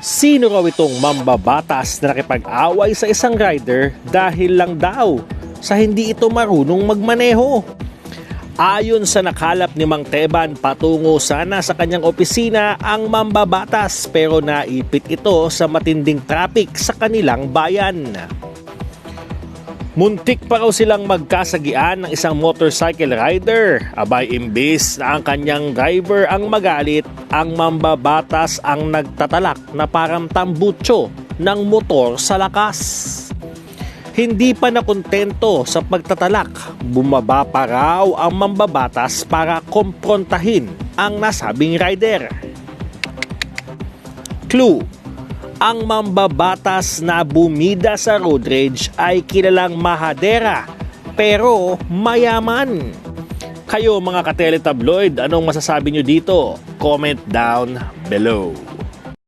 Sino raw itong mambabatas na nakipag-away sa isang rider dahil lang daw sa hindi ito marunong magmaneho? Ayon sa nakalap ni Mang Teban, patungo sana sa kanyang opisina ang mambabatas pero naipit ito sa matinding traffic sa kanilang bayan. Muntik pa raw silang magkasagian ng isang motorcycle rider. Abay, imbis na ang kanyang driver ang magalit, ang mambabatas ang nagtatalak na parang tambutso ng motor sa lakas. Hindi pa nakontento sa pagtatalak, bumaba pa raw ang mambabatas para komprontahin ang nasabing rider. Clue: ang mambabatas na bumida sa road rage ay kilalang mahadera pero mayaman. Kayo mga ka-teletabloid, anong masasabi nyo dito? Comment down below.